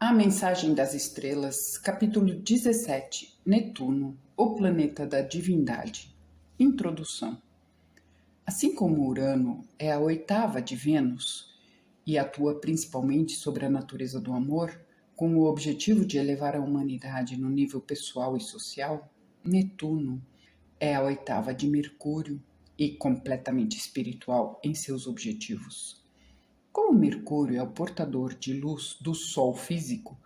A Mensagem das Estrelas, capítulo 17, Netuno, o planeta da divindade. Introdução. Assim como Urano é a oitava de Vênus e atua principalmente sobre a natureza do amor, com o objetivo de elevar a humanidade no nível pessoal e social, Netuno é a oitava de Mercúrio e completamente espiritual em seus objetivos. Como Mercúrio é o portador de luz do Sol físico,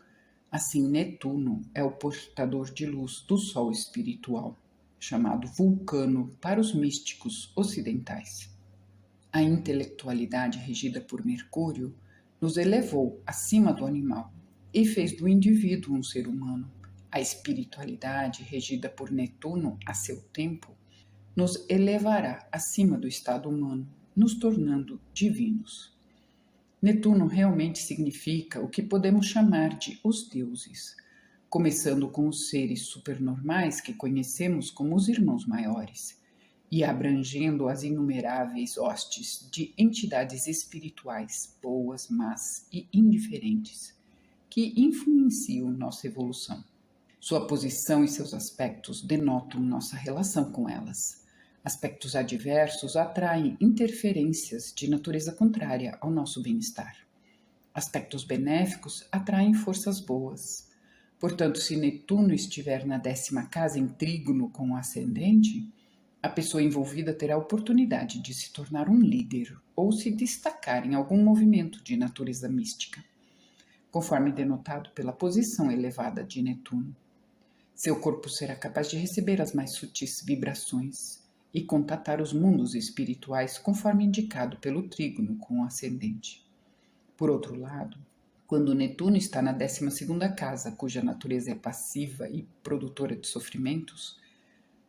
assim Netuno é o portador de luz do Sol espiritual, chamado Vulcano para os místicos ocidentais. A intelectualidade regida por Mercúrio nos elevou acima do animal e fez do indivíduo um ser humano. A espiritualidade regida por Netuno a seu tempo nos elevará acima do estado humano, nos tornando divinos. Netuno realmente significa o que podemos chamar de os deuses, começando com os seres supernormais que conhecemos como os irmãos maiores, e abrangendo as inumeráveis hostes de entidades espirituais, boas, más e indiferentes, que influenciam nossa evolução. Sua posição e seus aspectos denotam nossa relação com elas. Aspectos adversos atraem interferências de natureza contrária ao nosso bem-estar. Aspectos benéficos atraem forças boas. Portanto, se Netuno estiver na 10ª casa em trígono com o ascendente, a pessoa envolvida terá a oportunidade de se tornar um líder ou se destacar em algum movimento de natureza mística, conforme denotado pela posição elevada de Netuno. Seu corpo será capaz de receber as mais sutis vibrações e contatar os mundos espirituais conforme indicado pelo trígono com o ascendente. Por outro lado, quando Netuno está na 12ª casa, cuja natureza é passiva e produtora de sofrimentos,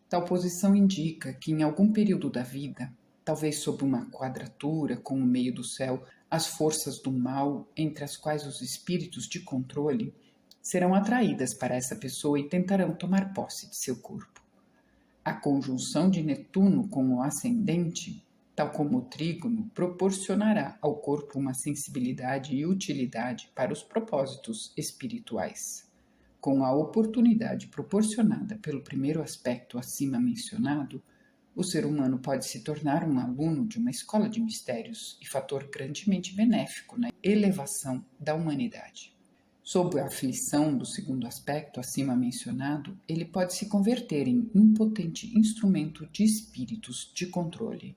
tal posição indica que em algum período da vida, talvez sob uma quadratura com o meio do céu, as forças do mal, entre as quais os espíritos de controle, serão atraídas para essa pessoa e tentarão tomar posse de seu corpo. A conjunção de Netuno com o ascendente, tal como o trígono, proporcionará ao corpo uma sensibilidade e utilidade para os propósitos espirituais. Com a oportunidade proporcionada pelo primeiro aspecto acima mencionado, o ser humano pode se tornar um aluno de uma escola de mistérios e fator grandemente benéfico na elevação da humanidade. Sob a aflição do segundo aspecto acima mencionado, ele pode se converter em impotente instrumento de espíritos de controle,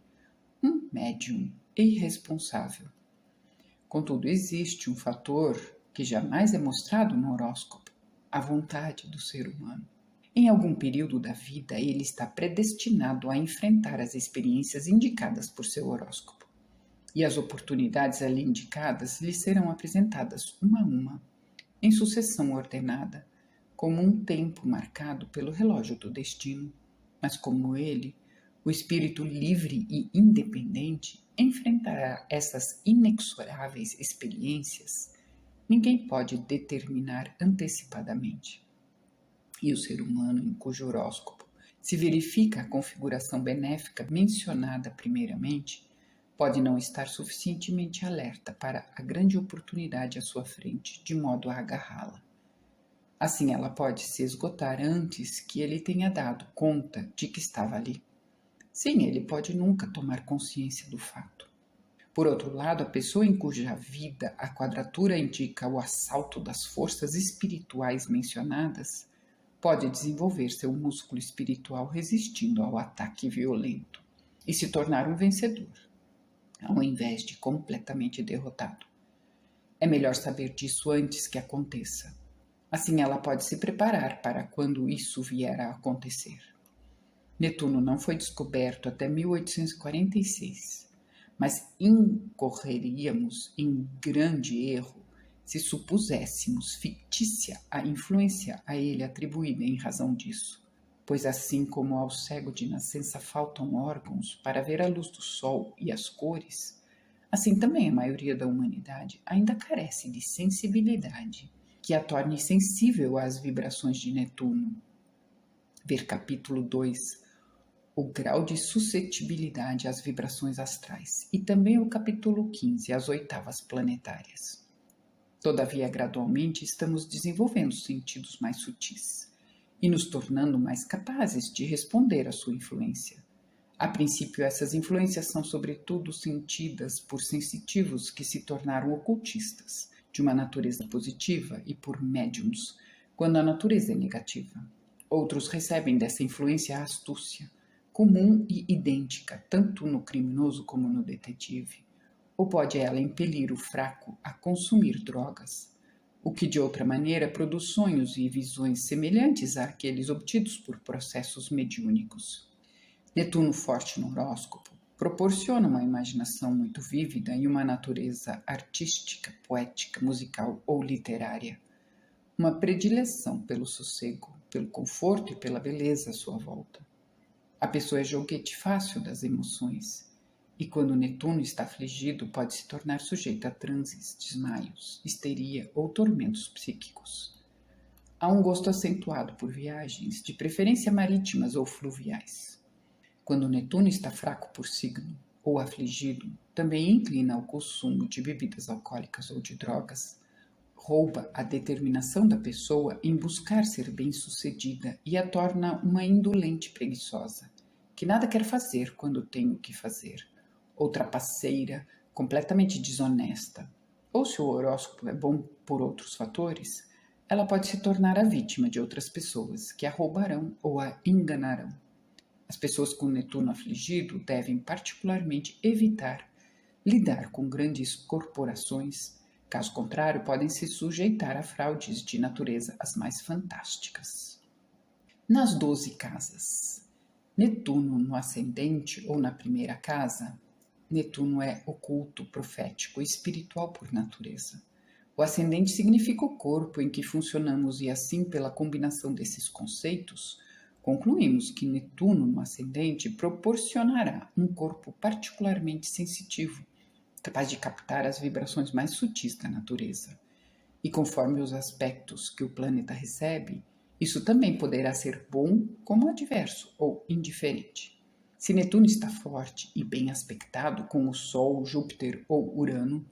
um médium irresponsável. Contudo, existe um fator que jamais é mostrado no horóscopo: a vontade do ser humano. Em algum período da vida, ele está predestinado a enfrentar as experiências indicadas por seu horóscopo, e as oportunidades ali indicadas lhe serão apresentadas uma a uma, em sucessão ordenada, como um tempo marcado pelo relógio do destino. Mas como ele, o espírito livre e independente, enfrentará essas inexoráveis experiências, ninguém pode determinar antecipadamente. E o ser humano em cujo horóscopo se verifica a configuração benéfica mencionada primeiramente, pode não estar suficientemente alerta para a grande oportunidade à sua frente, de modo a agarrá-la. Assim, ela pode se esgotar antes que ele tenha dado conta de que estava ali. Sim, ele pode nunca tomar consciência do fato. Por outro lado, a pessoa em cuja vida a quadratura indica o assalto das forças espirituais mencionadas pode desenvolver seu músculo espiritual resistindo ao ataque violento e se tornar um vencedor, ao invés de completamente derrotado. É melhor saber disso antes que aconteça. Assim ela pode se preparar para quando isso vier a acontecer. Netuno não foi descoberto até 1846, mas incorreríamos em grande erro se supuséssemos fictícia a influência a ele atribuída em razão disso, pois assim como ao cego de nascença faltam órgãos para ver a luz do sol e as cores, assim também a maioria da humanidade ainda carece de sensibilidade que a torne sensível às vibrações de Netuno. Ver capítulo 2, o grau de suscetibilidade às vibrações astrais, e também o capítulo 15, as oitavas planetárias. Todavia, gradualmente, estamos desenvolvendo sentidos mais sutis e nos tornando mais capazes de responder à sua influência. A princípio, essas influências são sobretudo sentidas por sensitivos que se tornaram ocultistas, de uma natureza positiva, e por médiums, quando a natureza é negativa. Outros recebem dessa influência a astúcia, comum e idêntica tanto no criminoso como no detetive. Ou pode ela impelir o fraco a consumir drogas, o que de outra maneira produz sonhos e visões semelhantes àqueles obtidos por processos mediúnicos. Netuno forte no horóscopo proporciona uma imaginação muito vívida e uma natureza artística, poética, musical ou literária. Uma predileção pelo sossego, pelo conforto e pela beleza à sua volta. A pessoa é joguete fácil das emoções, e quando Netuno está afligido pode se tornar sujeita a transes, desmaios, histeria ou tormentos psíquicos. Há um gosto acentuado por viagens, de preferência marítimas ou fluviais. Quando Netuno está fraco por signo ou afligido, também inclina ao consumo de bebidas alcoólicas ou de drogas, rouba a determinação da pessoa em buscar ser bem-sucedida e a torna uma indolente preguiçosa, que nada quer fazer quando tem o que fazer, ou trapaceira, completamente desonesta. Ou se o horóscopo é bom por outros fatores, ela pode se tornar a vítima de outras pessoas que a roubarão ou a enganarão. As pessoas com Netuno afligido devem particularmente evitar lidar com grandes corporações, caso contrário, podem se sujeitar a fraudes de natureza as mais fantásticas. Nas 12 casas, Netuno no ascendente ou na primeira casa, Netuno é oculto, profético e espiritual por natureza. O ascendente significa o corpo em que funcionamos e assim, pela combinação desses conceitos, concluímos que Netuno no ascendente proporcionará um corpo particularmente sensitivo, capaz de captar as vibrações mais sutis da natureza. E conforme os aspectos que o planeta recebe, isso também poderá ser bom como adverso ou indiferente. Se Netuno está forte e bem aspectado com o Sol, Júpiter ou Urano,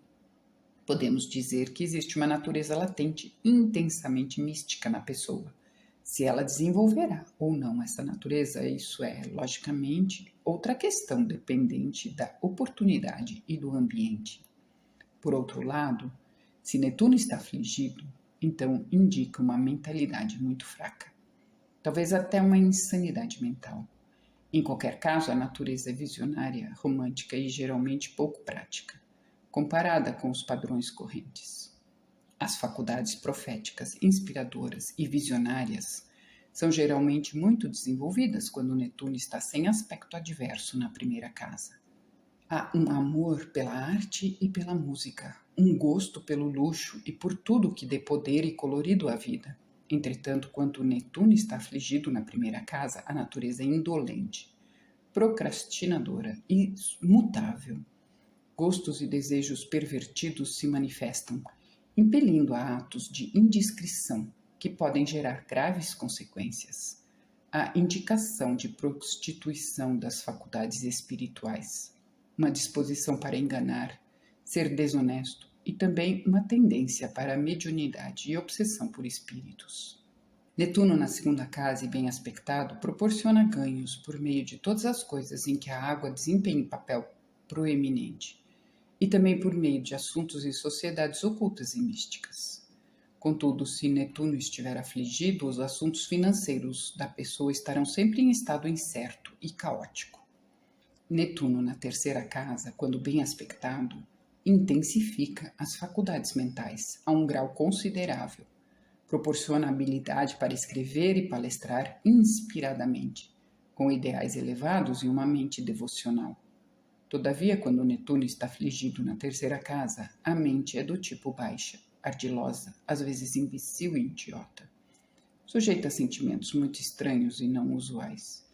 podemos dizer que existe uma natureza latente intensamente mística na pessoa. Se ela desenvolverá ou não essa natureza, isso é, logicamente, outra questão dependente da oportunidade e do ambiente. Por outro lado, se Netuno está afligido, então indica uma mentalidade muito fraca, talvez até uma insanidade mental. Em qualquer caso, a natureza é visionária, romântica e geralmente pouco prática, comparada com os padrões correntes. As faculdades proféticas, inspiradoras e visionárias são geralmente muito desenvolvidas quando Netuno está sem aspecto adverso na primeira casa. Há um amor pela arte e pela música, um gosto pelo luxo e por tudo que dê poder e colorido à vida. Entretanto, quando Netuno está afligido na primeira casa, a natureza é indolente, procrastinadora e mutável. Gostos e desejos pervertidos se manifestam, impelindo a atos de indiscrição que podem gerar graves consequências. A indicação de prostituição das faculdades espirituais, uma disposição para enganar, ser desonesto e também uma tendência para a mediunidade e obsessão por espíritos. Netuno na segunda casa e bem aspectado proporciona ganhos por meio de todas as coisas em que a água desempenha um papel proeminente, e também por meio de assuntos e sociedades ocultas e místicas. Contudo, se Netuno estiver afligido, os assuntos financeiros da pessoa estarão sempre em estado incerto e caótico. Netuno na terceira casa, quando bem aspectado, intensifica as faculdades mentais a um grau considerável. Proporciona habilidade para escrever e palestrar inspiradamente, com ideais elevados e uma mente devocional. Todavia, quando Netuno está afligido na terceira casa, a mente é do tipo baixa, ardilosa, às vezes imbecil e idiota, sujeita a sentimentos muito estranhos e não usuais,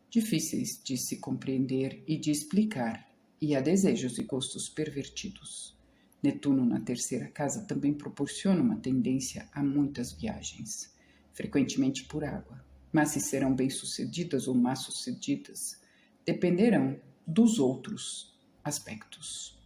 difíceis de se compreender e de explicar, e a desejos e gostos pervertidos. Netuno na terceira casa também proporciona uma tendência a muitas viagens, frequentemente por água, mas se serão bem-sucedidas ou mal-sucedidas, dependerão dos outros aspectos.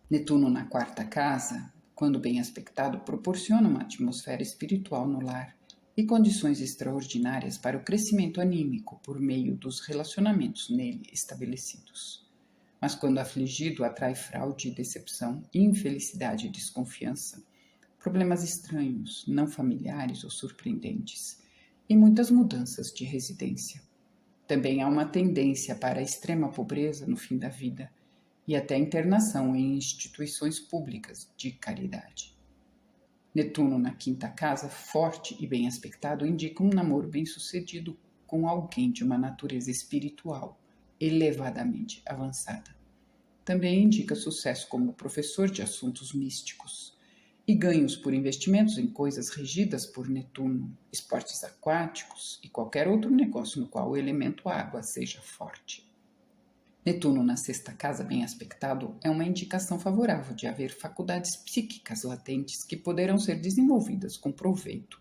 Netuno na quarta casa, quando bem aspectado, proporciona uma atmosfera espiritual no lar e condições extraordinárias para o crescimento anímico por meio dos relacionamentos nele estabelecidos. Mas quando afligido, atrai fraude e decepção, infelicidade e desconfiança, problemas estranhos, não familiares ou surpreendentes, e muitas mudanças de residência. Também há uma tendência para a extrema pobreza no fim da vida e até internação em instituições públicas de caridade. Netuno na quinta casa, forte e bem aspectado, indica um namoro bem-sucedido com alguém de uma natureza espiritual elevadamente avançada. Também indica sucesso como professor de assuntos místicos e ganhos por investimentos em coisas regidas por Netuno, esportes aquáticos e qualquer outro negócio no qual o elemento água seja forte. Netuno na sexta casa, bem aspectado, é uma indicação favorável de haver faculdades psíquicas latentes que poderão ser desenvolvidas com proveito,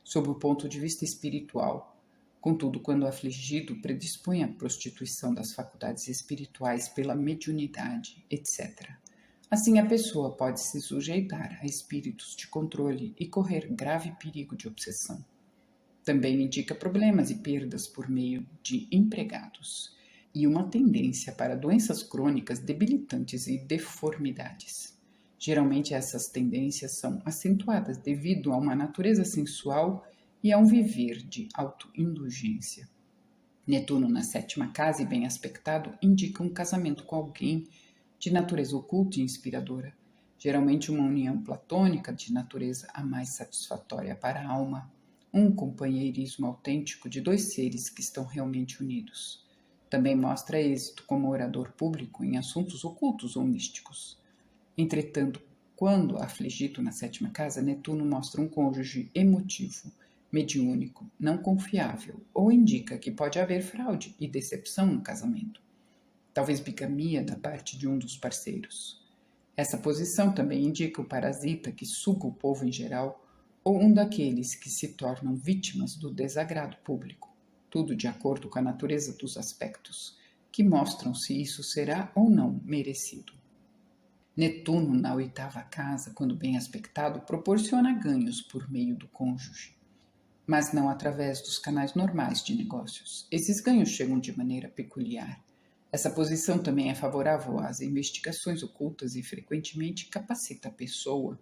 sob o ponto de vista espiritual. Contudo, quando afligido, predispõe à prostituição das faculdades espirituais pela mediunidade, etc. Assim, a pessoa pode se sujeitar a espíritos de controle e correr grave perigo de obsessão. Também indica problemas e perdas por meio de empregados e uma tendência para doenças crônicas debilitantes e deformidades. Geralmente essas tendências são acentuadas devido a uma natureza sensual e a um viver de autoindulgência. Netuno na sétima casa e bem aspectado indica um casamento com alguém de natureza oculta e inspiradora, geralmente uma união platônica de natureza a mais satisfatória para a alma, um companheirismo autêntico de dois seres que estão realmente unidos. Também mostra êxito como orador público em assuntos ocultos ou místicos. Entretanto, quando afligido na sétima casa, Netuno mostra um cônjuge emotivo, mediúnico, não confiável, ou indica que pode haver fraude e decepção no casamento. Talvez bigamia da parte de um dos parceiros. Essa posição também indica o parasita que suga o povo em geral ou um daqueles que se tornam vítimas do desagrado público. Tudo de acordo com a natureza dos aspectos, que mostram se isso será ou não merecido. Netuno na oitava casa, quando bem aspectado, proporciona ganhos por meio do cônjuge, mas não através dos canais normais de negócios. Esses ganhos chegam de maneira peculiar. Essa posição também é favorável às investigações ocultas e frequentemente capacita a pessoa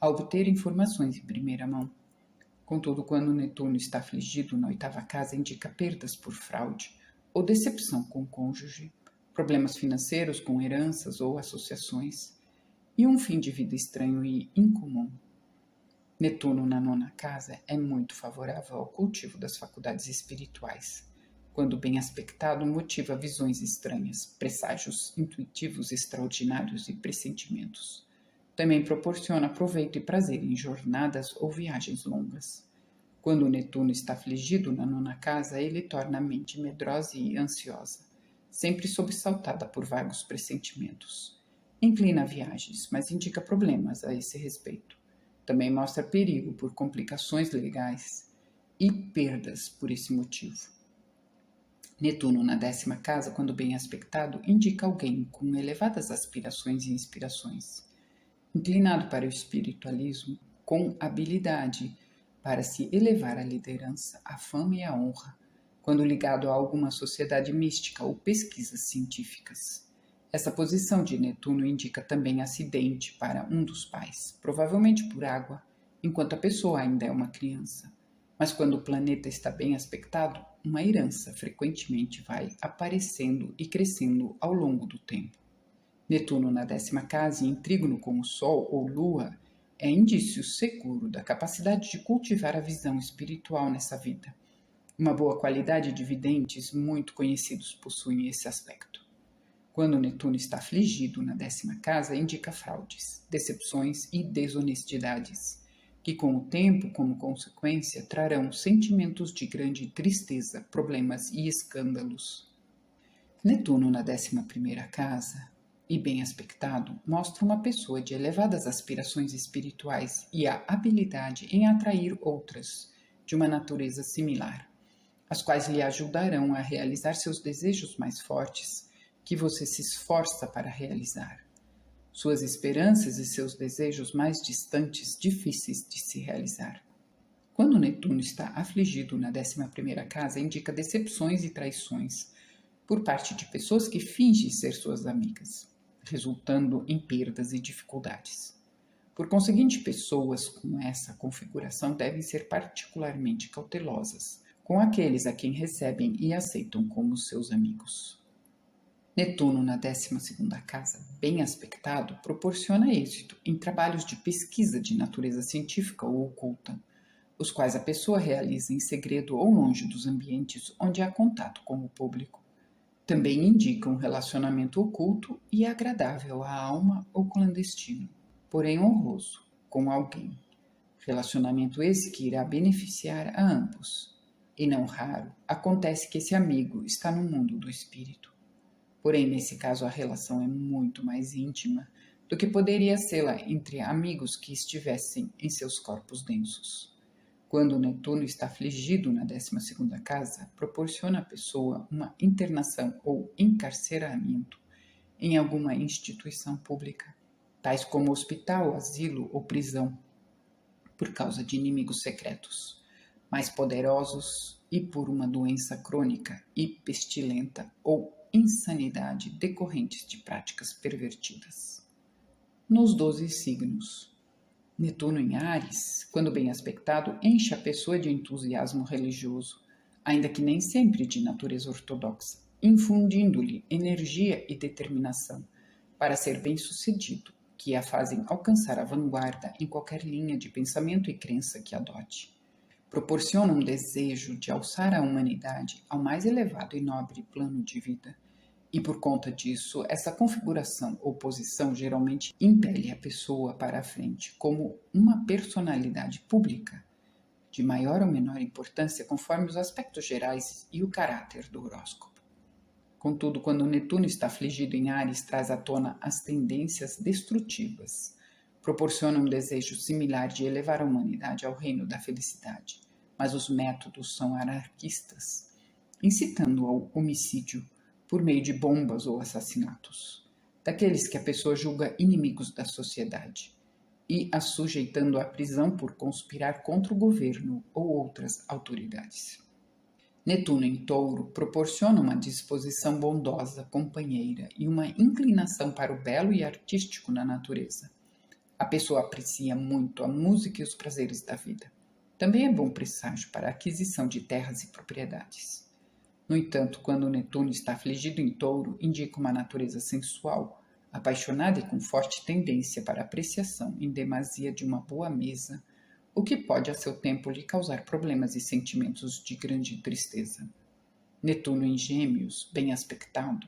a obter informações em primeira mão. Contudo, quando Netuno está afligido na oitava casa, indica perdas por fraude ou decepção com o cônjuge, problemas financeiros com heranças ou associações, e um fim de vida estranho e incomum. Netuno na nona casa é muito favorável ao cultivo das faculdades espirituais. Quando bem aspectado, motiva visões estranhas, presságios intuitivos extraordinários e pressentimentos. Também proporciona proveito e prazer em jornadas ou viagens longas. Quando Netuno está afligido na nona casa, ele torna a mente medrosa e ansiosa, sempre sobressaltada por vagos pressentimentos. Inclina a viagens, mas indica problemas a esse respeito. Também mostra perigo por complicações legais e perdas por esse motivo. Netuno na décima casa, quando bem aspectado, indica alguém com elevadas aspirações e inspirações, inclinado para o espiritualismo, com habilidade para se elevar à liderança, à fama e à honra, quando ligado a alguma sociedade mística ou pesquisas científicas. Essa posição de Netuno indica também acidente para um dos pais, provavelmente por água, enquanto a pessoa ainda é uma criança. Mas quando o planeta está bem aspectado, uma herança frequentemente vai aparecendo e crescendo ao longo do tempo. Netuno na décima casa, em trígono com o Sol ou Lua, é indício seguro da capacidade de cultivar a visão espiritual nessa vida. Uma boa qualidade de videntes muito conhecidos possuem esse aspecto. Quando Netuno está afligido na décima casa, indica fraudes, decepções e desonestidades, que com o tempo, como consequência, trarão sentimentos de grande tristeza, problemas e escândalos. Netuno na 11ª casa, e bem aspectado, mostra uma pessoa de elevadas aspirações espirituais e a habilidade em atrair outras, de uma natureza similar, as quais lhe ajudarão a realizar seus desejos mais fortes, que você se esforça para realizar. suas esperanças e seus desejos mais distantes difíceis de se realizar. Quando Netuno está afligido na 11ª casa, indica decepções e traições por parte de pessoas que fingem ser suas amigas, resultando em perdas e dificuldades. Por conseguinte, pessoas com essa configuração devem ser particularmente cautelosas com aqueles a quem recebem e aceitam como seus amigos. Netuno na 12ª casa, bem aspectado, proporciona êxito em trabalhos de pesquisa de natureza científica ou oculta, os quais a pessoa realiza em segredo ou longe dos ambientes onde há contato com o público. Também indica um relacionamento oculto e agradável à alma ou clandestino, porém honroso, com alguém. Relacionamento esse que irá beneficiar a ambos. E não raro, acontece que esse amigo está no mundo do espírito. Porém, nesse caso, a relação é muito mais íntima do que poderia sê-la entre amigos que estivessem em seus corpos densos. Quando Netuno está afligido na 12ª casa, proporciona à pessoa uma internação ou encarceramento em alguma instituição pública, tais como hospital, asilo ou prisão, por causa de inimigos secretos, mais poderosos e por uma doença crônica e pestilenta ou insanidade decorrentes de práticas pervertidas. Nos 12 signos, Netuno em Áries, quando bem aspectado, enche a pessoa de entusiasmo religioso, ainda que nem sempre de natureza ortodoxa, infundindo-lhe energia e determinação para ser bem-sucedido, que a fazem alcançar a vanguarda em qualquer linha de pensamento e crença que adote. Proporciona um desejo de alçar a humanidade ao mais elevado e nobre plano de vida. E por conta disso, essa configuração ou posição geralmente impele a pessoa para a frente como uma personalidade pública, de maior ou menor importância conforme os aspectos gerais e o caráter do horóscopo. Contudo, quando Netuno está afligido em Áries, traz à tona as tendências destrutivas, proporciona um desejo similar de elevar a humanidade ao reino da felicidade, mas os métodos são anarquistas, incitando ao homicídio por meio de bombas ou assassinatos, daqueles que a pessoa julga inimigos da sociedade, e a sujeitando à prisão por conspirar contra o governo ou outras autoridades. Netuno em Touro proporciona uma disposição bondosa, companheira e uma inclinação para o belo e artístico na natureza. A pessoa aprecia muito a música e os prazeres da vida. Também é bom presságio para a aquisição de terras e propriedades. No entanto, quando Netuno está afligido em Touro, indica uma natureza sensual, apaixonada e com forte tendência para apreciação em demasia de uma boa mesa, o que pode a seu tempo lhe causar problemas e sentimentos de grande tristeza. Netuno em Gêmeos, bem aspectado,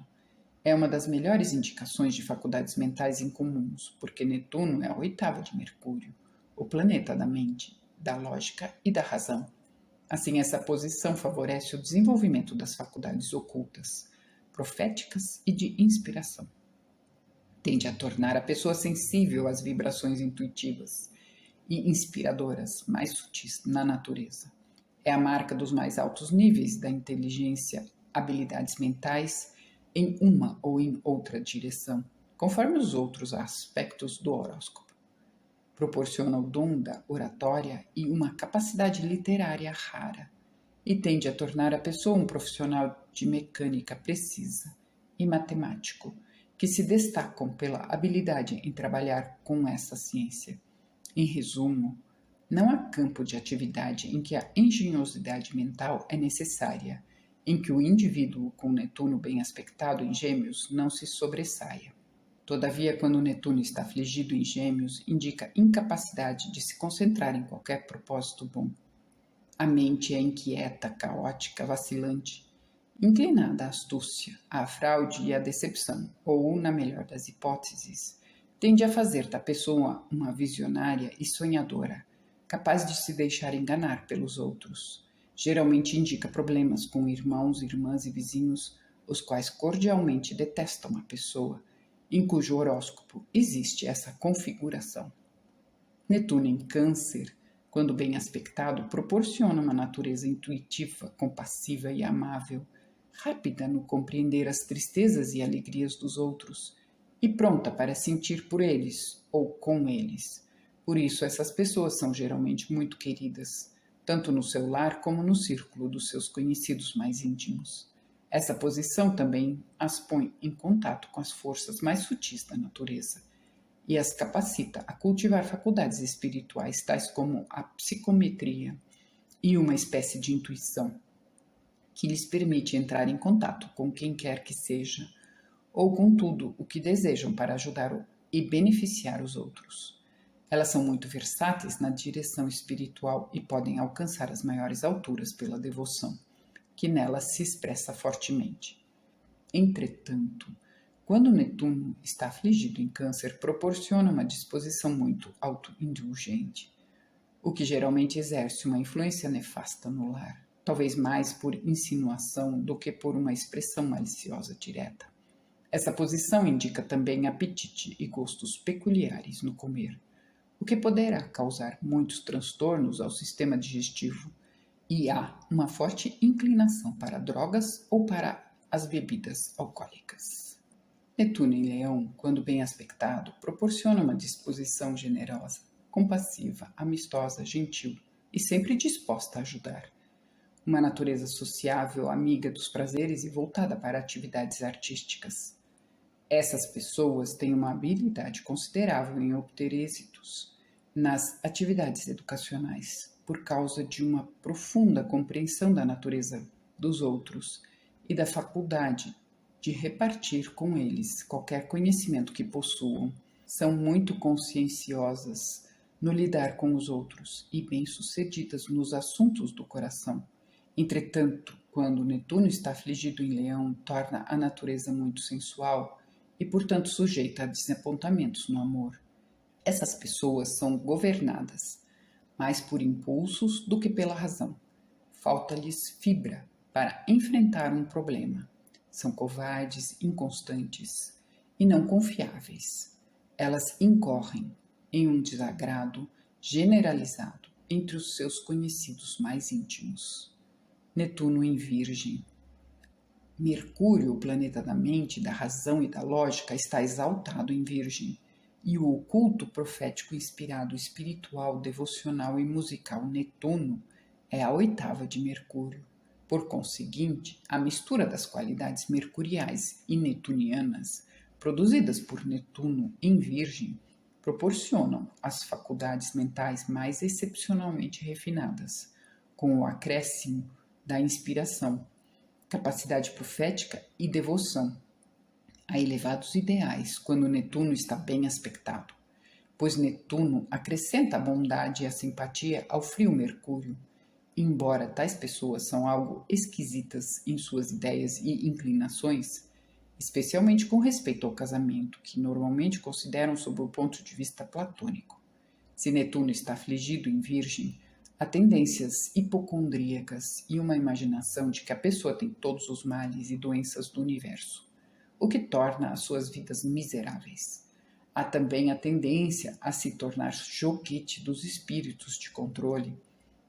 é uma das melhores indicações de faculdades mentais incomuns, porque Netuno é a 8ª de Mercúrio, o planeta da mente, da lógica e da razão. Assim, essa posição favorece o desenvolvimento das faculdades ocultas, proféticas e de inspiração. Tende a tornar a pessoa sensível às vibrações intuitivas e inspiradoras mais sutis na natureza. É a marca dos mais altos níveis da inteligência, habilidades mentais em uma ou em outra direção, conforme os outros aspectos do horóscopo. Proporciona o dom da oratória e uma capacidade literária rara, e tende a tornar a pessoa um profissional de mecânica precisa e matemático, que se destacam pela habilidade em trabalhar com essa ciência. Em resumo, não há campo de atividade em que a engenhosidade mental é necessária, em que o indivíduo com Netuno bem aspectado em Gêmeos não se sobressaia. Todavia, quando Netuno está afligido em Gêmeos, indica incapacidade de se concentrar em qualquer propósito bom. A mente é inquieta, caótica, vacilante, inclinada à astúcia, à fraude e à decepção, ou, na melhor das hipóteses, tende a fazer da pessoa uma visionária e sonhadora, capaz de se deixar enganar pelos outros. Geralmente indica problemas com irmãos, irmãs e vizinhos, os quais cordialmente detestam a pessoa, em cujo horóscopo existe essa configuração. Netuno em Câncer, quando bem aspectado, proporciona uma natureza intuitiva, compassiva e amável, rápida no compreender as tristezas e alegrias dos outros, e pronta para sentir por eles ou com eles. Por isso, essas pessoas são geralmente muito queridas, tanto no seu lar como no círculo dos seus conhecidos mais íntimos. Essa posição também as põe em contato com as forças mais sutis da natureza e as capacita a cultivar faculdades espirituais tais como a psicometria e uma espécie de intuição que lhes permite entrar em contato com quem quer que seja ou com tudo o que desejam para ajudar e beneficiar os outros. Elas são muito versáteis na direção espiritual e podem alcançar as maiores alturas pela devoção, que nelas se expressa fortemente. Entretanto, quando Netuno está afligido em Câncer, proporciona uma disposição muito autoindulgente, o que geralmente exerce uma influência nefasta no lar, talvez mais por insinuação do que por uma expressão maliciosa direta. Essa posição indica também apetite e gostos peculiares no comer, o que poderá causar muitos transtornos ao sistema digestivo, e há uma forte inclinação para drogas ou para as bebidas alcoólicas. Netuno em Leão, quando bem aspectado, proporciona uma disposição generosa, compassiva, amistosa, gentil e sempre disposta a ajudar. Uma natureza sociável, amiga dos prazeres e voltada para atividades artísticas. Essas pessoas têm uma habilidade considerável em obter êxitos nas atividades educacionais, por causa de uma profunda compreensão da natureza dos outros e da faculdade de repartir com eles qualquer conhecimento que possuam. São muito conscienciosas no lidar com os outros e bem-sucedidas nos assuntos do coração. Entretanto, quando Netuno está afligido em Leão, torna a natureza muito sensual e, portanto, sujeita a desapontamentos no amor. Essas pessoas são governadas mais por impulsos do que pela razão. Falta-lhes fibra para enfrentar um problema. São covardes, inconstantes e não confiáveis. Elas incorrem em um desagrado generalizado entre os seus conhecidos mais íntimos. Netuno em Virgem. Mercúrio, o planeta da mente, da razão e da lógica, está exaltado em Virgem, e o oculto profético inspirado espiritual, devocional e musical Netuno é a oitava de Mercúrio. Por conseguinte, a mistura das qualidades mercuriais e netunianas, produzidas por Netuno em Virgem, proporcionam as faculdades mentais mais excepcionalmente refinadas, com o acréscimo da inspiração, capacidade profética e devoção a elevados ideais quando Netuno está bem aspectado, pois Netuno acrescenta a bondade e a simpatia ao frio Mercúrio. Embora tais pessoas são algo esquisitas em suas ideias e inclinações, especialmente com respeito ao casamento, que normalmente consideram sob o ponto de vista platônico. Se Netuno está afligido em Virgem, há tendências hipocondríacas e uma imaginação de que a pessoa tem todos os males e doenças do universo, o que torna as suas vidas miseráveis. Há também a tendência a se tornar joguete dos espíritos de controle,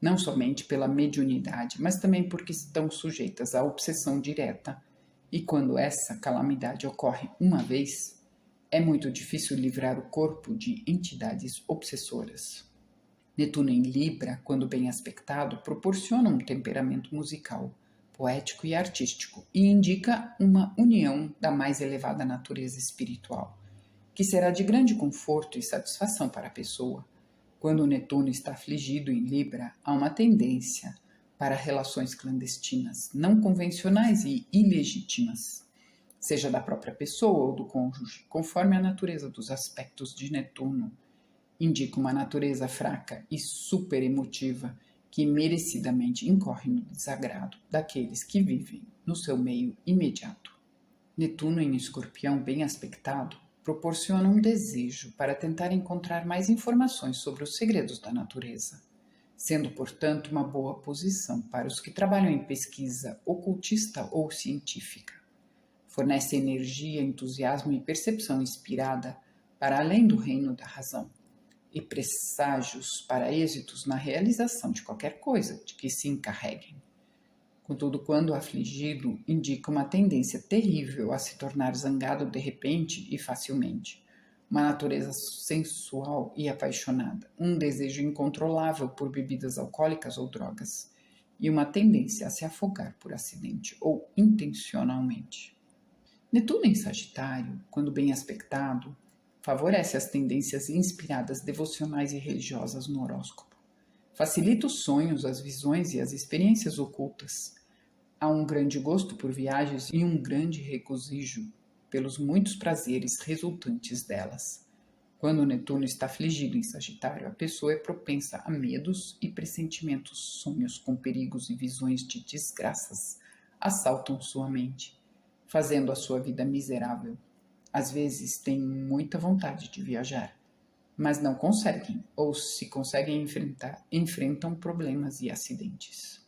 não somente pela mediunidade, mas também porque estão sujeitas à obsessão direta, e quando essa calamidade ocorre uma vez, é muito difícil livrar o corpo de entidades obsessoras. Netuno em Libra, quando bem aspectado, proporciona um temperamento musical, poético e artístico, e indica uma união da mais elevada natureza espiritual, que será de grande conforto e satisfação para a pessoa. Quando o Netuno está afligido em Libra, há uma tendência para relações clandestinas, não convencionais e ilegítimas, seja da própria pessoa ou do cônjuge, conforme a natureza dos aspectos de Netuno. Indica uma natureza fraca e superemotiva que merecidamente incorre no desagrado daqueles que vivem no seu meio imediato. Netuno em Escorpião bem aspectado proporciona um desejo para tentar encontrar mais informações sobre os segredos da natureza, sendo, portanto, uma boa posição para os que trabalham em pesquisa ocultista ou científica. Fornece energia, entusiasmo e percepção inspirada para além do reino da razão, e presságios para êxitos na realização de qualquer coisa de que se encarreguem. Contudo, quando afligido, indica uma tendência terrível a se tornar zangado de repente e facilmente, uma natureza sensual e apaixonada, um desejo incontrolável por bebidas alcoólicas ou drogas, e uma tendência a se afogar por acidente ou intencionalmente. Netuno em Sagitário, quando bem aspectado, favorece as tendências inspiradas devocionais e religiosas no horóscopo. Facilita os sonhos, as visões e as experiências ocultas. Há um grande gosto por viagens e um grande regozijo pelos muitos prazeres resultantes delas. Quando Netuno está afligido em Sagitário, a pessoa é propensa a medos e pressentimentos, sonhos com perigos e visões de desgraças assaltam sua mente, fazendo a sua vida miserável. Às vezes têm muita vontade de viajar, mas não conseguem, ou se conseguem enfrentam problemas e acidentes.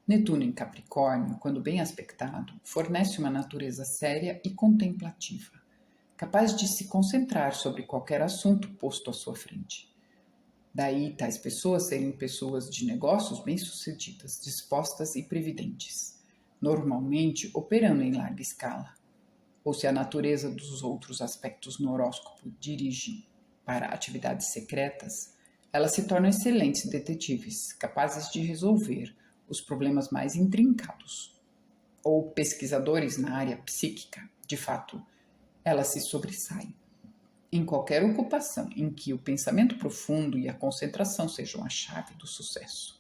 Netuno em Capricórnio, quando bem aspectado, fornece uma natureza séria e contemplativa, capaz de se concentrar sobre qualquer assunto posto à sua frente. Daí, tais pessoas serem pessoas de negócios bem-sucedidas, dispostas e previdentes, normalmente operando em larga escala. Ou se a natureza dos outros aspectos no horóscopo dirige para atividades secretas, elas se tornam excelentes detetives, capazes de resolver os problemas mais intrincados. Ou pesquisadores na área psíquica, de fato, elas se sobressaem. Em qualquer ocupação em que o pensamento profundo e a concentração sejam a chave do sucesso.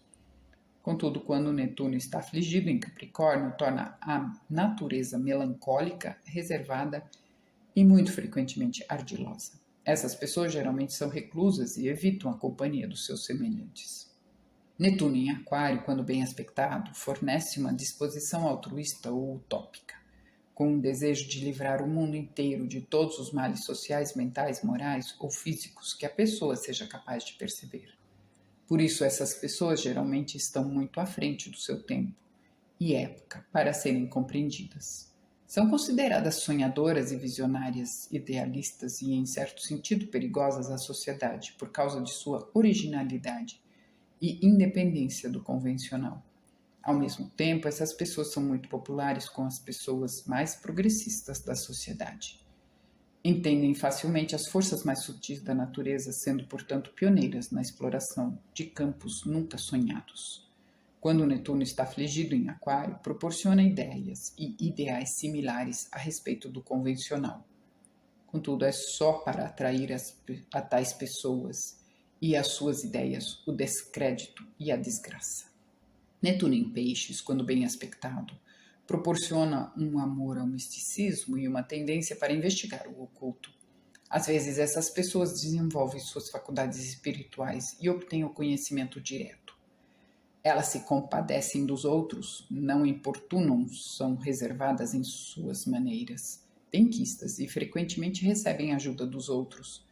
Contudo, quando Netuno está afligido em Capricórnio, torna a natureza melancólica, reservada e muito frequentemente ardilosa. Essas pessoas geralmente são reclusas e evitam a companhia dos seus semelhantes. Netuno em Aquário, quando bem aspectado, fornece uma disposição altruísta ou utópica, com um desejo de livrar o mundo inteiro de todos os males sociais, mentais, morais ou físicos que a pessoa seja capaz de perceber. Por isso, essas pessoas geralmente estão muito à frente do seu tempo e época para serem compreendidas. São consideradas sonhadoras e visionárias, idealistas e, em certo sentido, perigosas à sociedade por causa de sua originalidade e independência do convencional. Ao mesmo tempo, essas pessoas são muito populares com as pessoas mais progressistas da sociedade. Entendem facilmente as forças mais sutis da natureza, sendo, portanto, pioneiras na exploração de campos nunca sonhados. Quando Netuno está afligido em Aquário, proporciona ideias e ideais similares a respeito do convencional. Contudo, é só para atrair a tais pessoas e as suas ideias o descrédito e a desgraça. Netuno em Peixes, quando bem aspectado, proporciona um amor ao misticismo e uma tendência para investigar o oculto. Às vezes, essas pessoas desenvolvem suas faculdades espirituais e obtêm o conhecimento direto. Elas se compadecem dos outros, não importunam, são reservadas em suas maneiras, benquistas e frequentemente recebem ajuda dos outros,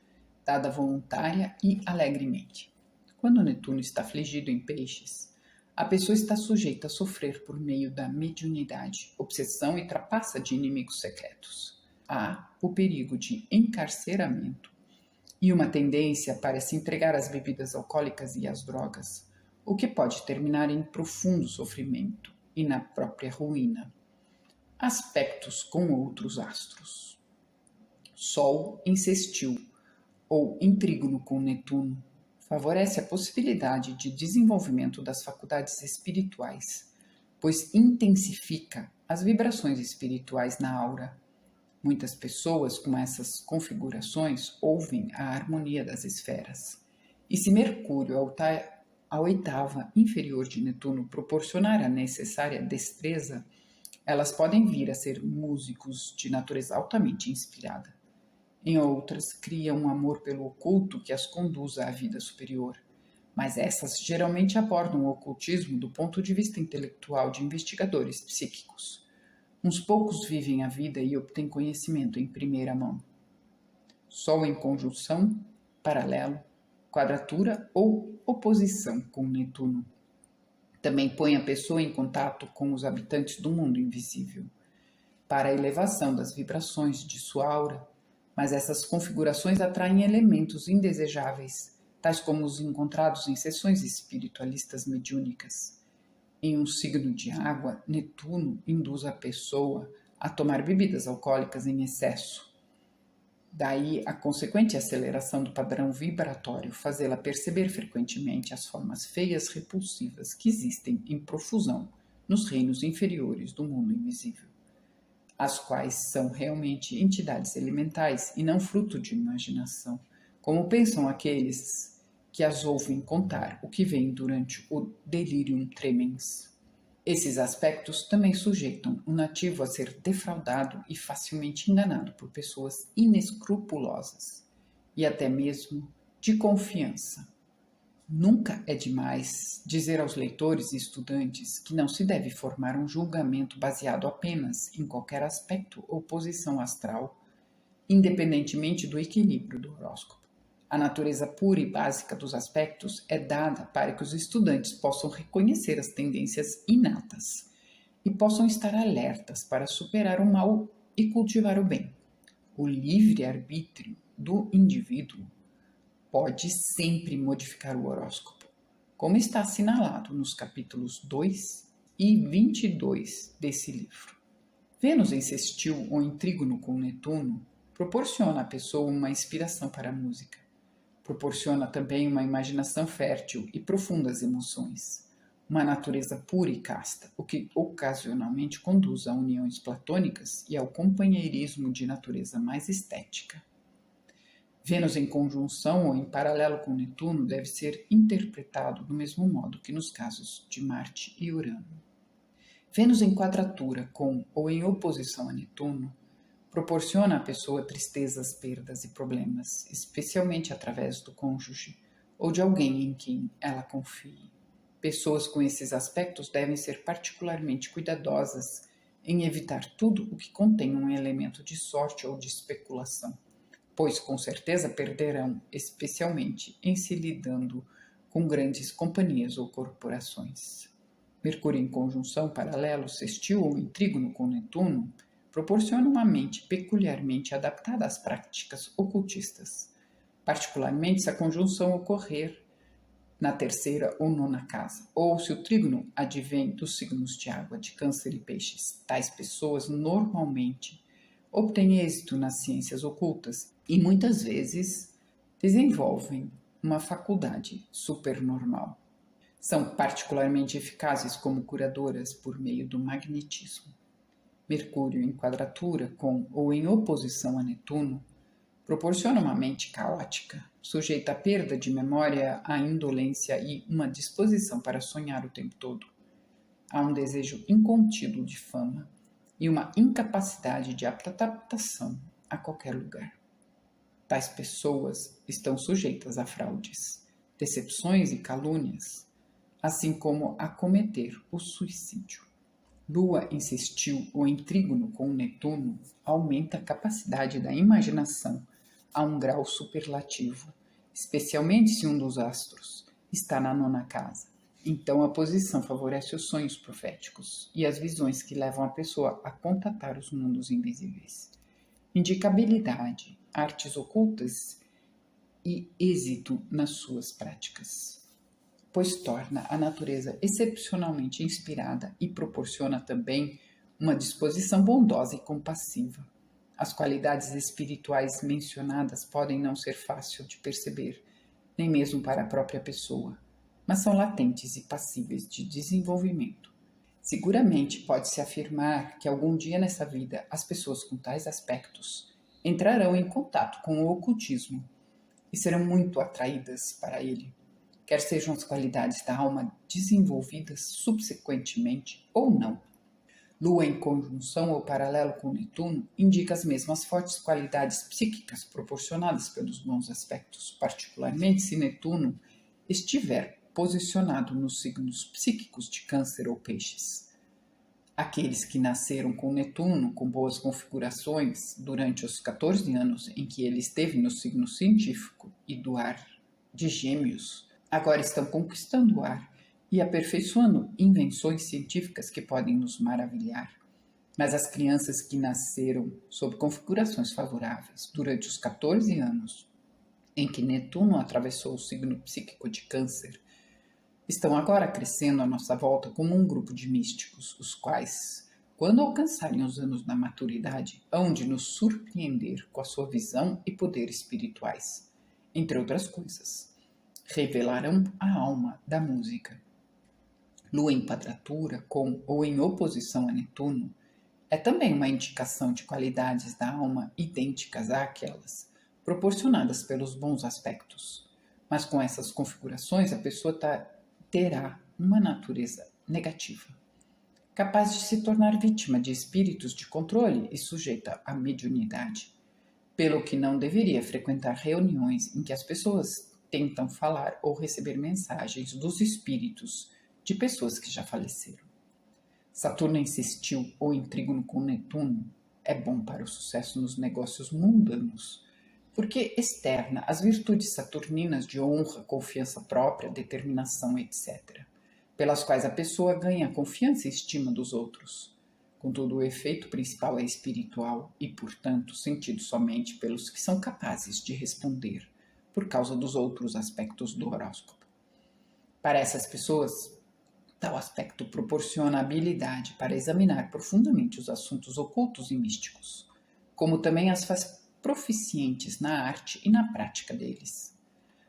dada voluntária e alegremente. Quando Netuno está afligido em Peixes, a pessoa está sujeita a sofrer por meio da mediunidade, obsessão e trapaça de inimigos secretos. Há o perigo de encarceramento e uma tendência para se entregar às bebidas alcoólicas e às drogas, o que pode terminar em profundo sofrimento e na própria ruína. Aspectos com outros astros. Sol em sextil ou em trígono com Netuno favorece a possibilidade de desenvolvimento das faculdades espirituais, pois intensifica as vibrações espirituais na aura. Muitas pessoas com essas configurações ouvem a harmonia das esferas. E se Mercúrio, a oitava inferior de Netuno, proporcionar a necessária destreza, elas podem vir a ser músicos de natureza altamente inspirada. Em outras, criam um amor pelo oculto que as conduz à vida superior. Mas essas geralmente abordam o ocultismo do ponto de vista intelectual de investigadores psíquicos. Uns poucos vivem a vida e obtêm conhecimento em primeira mão. Sol em conjunção, paralelo, quadratura ou oposição com Netuno. Também põe a pessoa em contato com os habitantes do mundo invisível, para a elevação das vibrações de sua aura. Mas essas configurações atraem elementos indesejáveis, tais como os encontrados em sessões espiritualistas mediúnicas. Em um signo de água, Netuno induz a pessoa a tomar bebidas alcoólicas em excesso. Daí a consequente aceleração do padrão vibratório, fazê-la perceber frequentemente as formas feias repulsivas que existem em profusão nos reinos inferiores do mundo invisível, as quais são realmente entidades elementais e não fruto de imaginação, como pensam aqueles que as ouvem contar o que vem durante o delirium tremens. Esses aspectos também sujeitam o nativo a ser defraudado e facilmente enganado por pessoas inescrupulosas e até mesmo de confiança. Nunca é demais dizer aos leitores e estudantes que não se deve formar um julgamento baseado apenas em qualquer aspecto ou posição astral, independentemente do equilíbrio do horóscopo. A natureza pura e básica dos aspectos é dada para que os estudantes possam reconhecer as tendências inatas e possam estar alertas para superar o mal e cultivar o bem. O livre-arbítrio do indivíduo pode sempre modificar o horóscopo, como está assinalado nos capítulos 2 e 22 desse livro. Vênus em sextil ou em trígono com Netuno proporciona à pessoa uma inspiração para a música. Proporciona também uma imaginação fértil e profundas emoções, uma natureza pura e casta, o que ocasionalmente conduz a uniões platônicas e ao companheirismo de natureza mais estética. Vênus em conjunção ou em paralelo com Netuno deve ser interpretado do mesmo modo que nos casos de Marte e Urano. Vênus em quadratura com ou em oposição a Netuno proporciona à pessoa tristezas, perdas e problemas, especialmente através do cônjuge ou de alguém em quem ela confie. Pessoas com esses aspectos devem ser particularmente cuidadosas em evitar tudo o que contém um elemento de sorte ou de especulação, pois com certeza perderão, especialmente em se lidando com grandes companhias ou corporações. Mercúrio em conjunção paralelo, sextil ou em trígono com Netuno proporciona uma mente peculiarmente adaptada às práticas ocultistas, particularmente se a conjunção ocorrer na terceira ou nona casa, ou se o trígono advém dos signos de água de Câncer e Peixes. Tais pessoas normalmente obtêm êxito nas ciências ocultas e muitas vezes desenvolvem uma faculdade supernormal. São particularmente eficazes como curadoras por meio do magnetismo. Mercúrio em quadratura com ou em oposição a Netuno proporciona uma mente caótica, sujeita à perda de memória, à indolência e uma disposição para sonhar o tempo todo. Há um desejo incontido de fama e uma incapacidade de adaptação a qualquer lugar. Tais pessoas estão sujeitas a fraudes, decepções e calúnias, assim como a cometer o suicídio. Lua em sextil ou em trígono com Netuno aumenta a capacidade da imaginação a um grau superlativo, especialmente se um dos astros está na nona casa. Então a posição favorece os sonhos proféticos e as visões que levam a pessoa a contatar os mundos invisíveis. Indica habilidade, artes ocultas e êxito nas suas práticas, pois torna a natureza excepcionalmente inspirada e proporciona também uma disposição bondosa e compassiva. As qualidades espirituais mencionadas podem não ser fáceis de perceber, nem mesmo para a própria pessoa, mas são latentes e passíveis de desenvolvimento. Seguramente pode-se afirmar que algum dia nessa vida as pessoas com tais aspectos entrarão em contato com o ocultismo e serão muito atraídas para ele, quer sejam as qualidades da alma desenvolvidas subsequentemente ou não. Lua em conjunção ou paralelo com Netuno indica as mesmas fortes qualidades psíquicas proporcionadas pelos bons aspectos, particularmente se Netuno estiver posicionado nos signos psíquicos de Câncer ou Peixes. Aqueles que nasceram com Netuno com boas configurações durante os 14 anos em que ele esteve no signo científico e do ar de Gêmeos, agora estão conquistando o ar e aperfeiçoando invenções científicas que podem nos maravilhar. Mas as crianças que nasceram sob configurações favoráveis durante os 14 anos em que Netuno atravessou o signo psíquico de Câncer estão agora crescendo à nossa volta como um grupo de místicos, os quais, quando alcançarem os anos da maturidade, hão de nos surpreender com a sua visão e poder espirituais, entre outras coisas. Revelarão a alma da música. Lua em quadratura com ou em oposição a Netuno é também uma indicação de qualidades da alma idênticas àquelas proporcionadas pelos bons aspectos. Mas com essas configurações, a pessoa terá uma natureza negativa, capaz de se tornar vítima de espíritos de controle e sujeita à mediunidade, pelo que não deveria frequentar reuniões em que as pessoas tentam falar ou receber mensagens dos espíritos de pessoas que já faleceram. Saturno em sextil ou em trígono com Netuno é bom para o sucesso nos negócios mundanos, porque externa as virtudes saturninas de honra, confiança própria, determinação, etc., pelas quais a pessoa ganha a confiança e estima dos outros. Contudo, o efeito principal é espiritual e, portanto, sentido somente pelos que são capazes de responder por causa dos outros aspectos do horóscopo. Para essas pessoas, tal aspecto proporciona habilidade para examinar profundamente os assuntos ocultos e místicos, como também as faz proficientes na arte e na prática deles.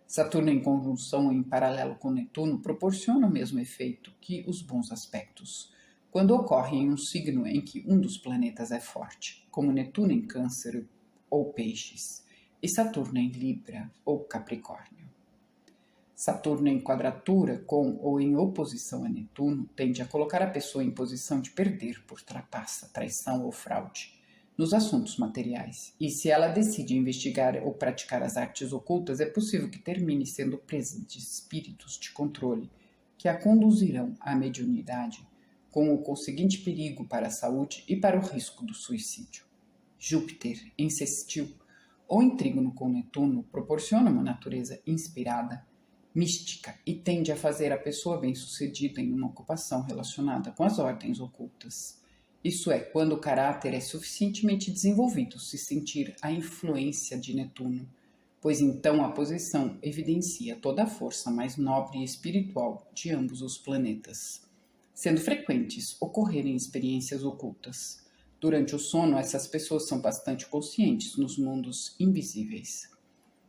Saturno em conjunção ou em paralelo com Netuno proporciona o mesmo efeito que os bons aspectos, quando ocorre em um signo em que um dos planetas é forte, como Netuno em Câncer ou Peixes, e Saturno em Libra ou Capricórnio. Saturno em quadratura com ou em oposição a Netuno tende a colocar a pessoa em posição de perder por trapaça, traição ou fraude nos assuntos materiais. E se ela decide investigar ou praticar as artes ocultas, é possível que termine sendo presa de espíritos de controle que a conduzirão à mediunidade, com o conseguinte perigo para a saúde e para o risco do suicídio. Júpiter em sextil ou em trígono com Netuno proporciona uma natureza inspirada, mística e tende a fazer a pessoa bem-sucedida em uma ocupação relacionada com as ordens ocultas. Isso é, quando o caráter é suficientemente desenvolvido, se sentir a influência de Netuno, pois então a posição evidencia toda a força mais nobre e espiritual de ambos os planetas, sendo frequentes ocorrerem experiências ocultas. Durante o sono, essas pessoas são bastante conscientes nos mundos invisíveis.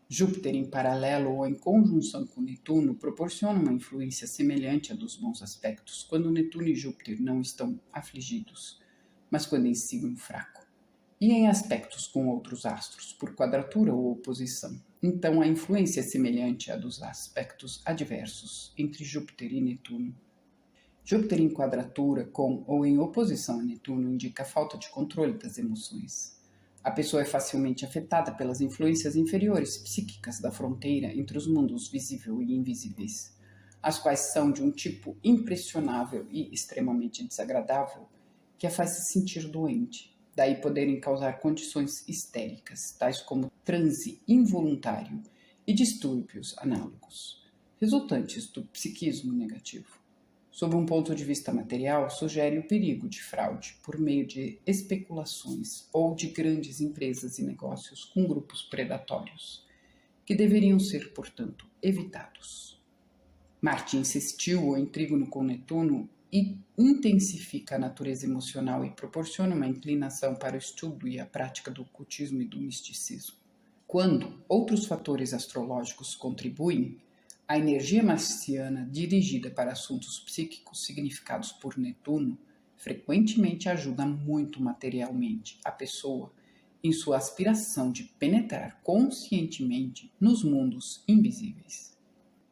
Júpiter em paralelo ou em conjunção com Netuno proporciona uma influência semelhante à dos bons aspectos quando Netuno e Júpiter não estão afligidos, mas quando em signo fraco, e em aspectos com outros astros, por quadratura ou oposição. Então a influência é semelhante à dos aspectos adversos entre Júpiter e Netuno. Júpiter em quadratura com ou em oposição a Netuno indica a falta de controle das emoções. A pessoa é facilmente afetada pelas influências inferiores psíquicas da fronteira entre os mundos visível e invisíveis, as quais são de um tipo impressionável e extremamente desagradável, que a faz se sentir doente, daí poderem causar condições histéricas, tais como transe involuntário e distúrbios análogos, resultantes do psiquismo negativo. Sob um ponto de vista material, sugere o perigo de fraude por meio de especulações ou de grandes empresas e negócios com grupos predatórios, que deveriam ser, portanto, evitados. Marte insistiu ou em trígono com Netuno e intensifica a natureza emocional e proporciona uma inclinação para o estudo e a prática do ocultismo e do misticismo. Quando outros fatores astrológicos contribuem, a energia marciana dirigida para assuntos psíquicos significados por Netuno frequentemente ajuda muito materialmente a pessoa em sua aspiração de penetrar conscientemente nos mundos invisíveis.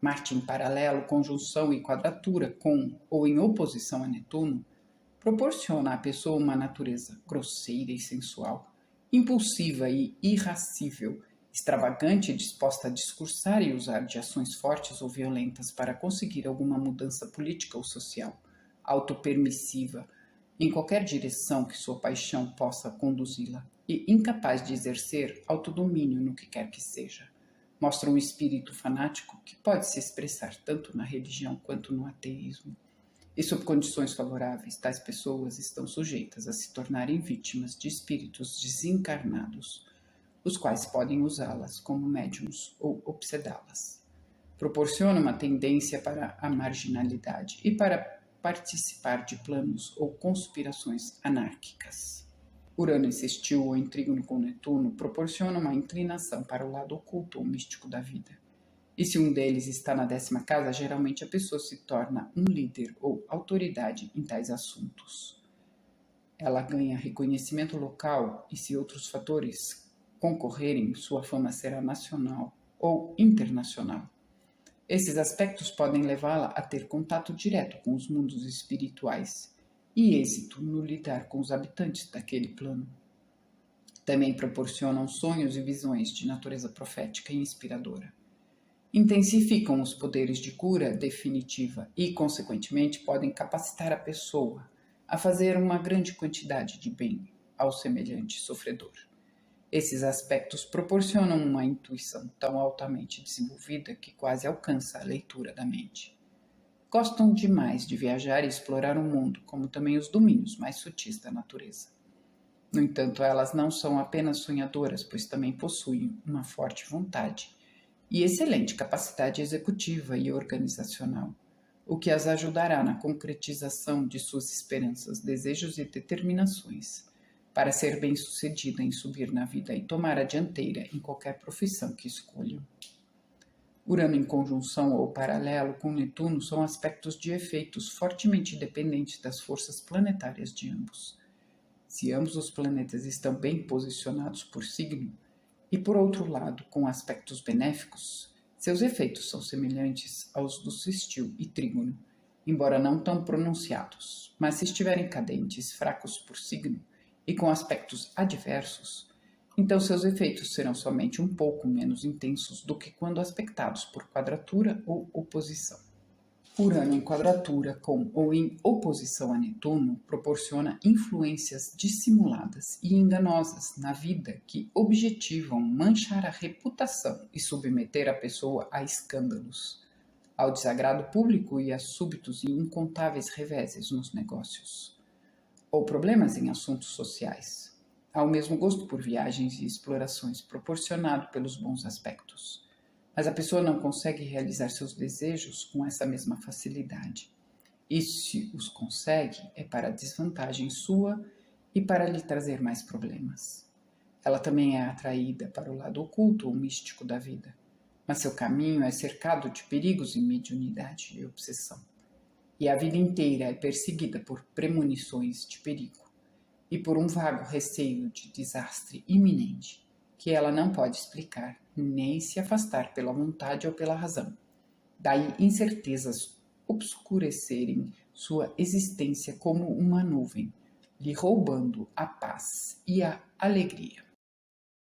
Marte em paralelo, conjunção e quadratura com ou em oposição a Netuno proporciona à pessoa uma natureza grosseira e sensual, impulsiva e irascível, extravagante e disposta a discursar e usar de ações fortes ou violentas para conseguir alguma mudança política ou social, autopermissiva, em qualquer direção que sua paixão possa conduzi-la, e incapaz de exercer autodomínio no que quer que seja. Mostra um espírito fanático que pode se expressar tanto na religião quanto no ateísmo. E sob condições favoráveis, tais pessoas estão sujeitas a se tornarem vítimas de espíritos desencarnados, os quais podem usá-las como médiums ou obsedá-las. Proporciona uma tendência para a marginalidade e para participar de planos ou conspirações anárquicas. Urano em sextil ou em trígono com Netuno proporciona uma inclinação para o lado oculto ou místico da vida. E se um deles está na 10ª casa, geralmente a pessoa se torna um líder ou autoridade em tais assuntos. Ela ganha reconhecimento local e, se outros fatores concorrerem, sua fama será nacional ou internacional. Esses aspectos podem levá-la a ter contato direto com os mundos espirituais e êxito no lidar com os habitantes daquele plano. Também proporcionam sonhos e visões de natureza profética e inspiradora. Intensificam os poderes de cura definitiva e, consequentemente, podem capacitar a pessoa a fazer uma grande quantidade de bem ao semelhante sofredor. Esses aspectos proporcionam uma intuição tão altamente desenvolvida que quase alcança a leitura da mente. Gostam demais de viajar e explorar o mundo, como também os domínios mais sutis da natureza. No entanto, elas não são apenas sonhadoras, pois também possuem uma forte vontade e excelente capacidade executiva e organizacional, o que as ajudará na concretização de suas esperanças, desejos e determinações, para ser bem-sucedida em subir na vida e tomar a dianteira em qualquer profissão que escolham. Urano em conjunção ou paralelo com Netuno são aspectos de efeitos fortemente dependentes das forças planetárias de ambos. Se ambos os planetas estão bem posicionados por signo, e por outro lado, com aspectos benéficos, seus efeitos são semelhantes aos do sextil e trígono, embora não tão pronunciados, mas se estiverem cadentes, fracos por signo, e com aspectos adversos, então seus efeitos serão somente um pouco menos intensos do que quando aspectados por quadratura ou oposição. Urano em quadratura com ou em oposição a Netuno proporciona influências dissimuladas e enganosas na vida que objetivam manchar a reputação e submeter a pessoa a escândalos, ao desagrado público e a súbitos e incontáveis reveses nos negócios, ou problemas em assuntos sociais, ao mesmo gosto por viagens e explorações proporcionado pelos bons aspectos. Mas a pessoa não consegue realizar seus desejos com essa mesma facilidade. E se os consegue, é para desvantagem sua e para lhe trazer mais problemas. Ela também é atraída para o lado oculto ou místico da vida, mas seu caminho é cercado de perigos e mediunidade e obsessão. E a vida inteira é perseguida por premonições de perigo e por um vago receio de desastre iminente, que ela não pode explicar, nem se afastar pela vontade ou pela razão. Daí incertezas obscurecerem sua existência como uma nuvem, lhe roubando a paz e a alegria.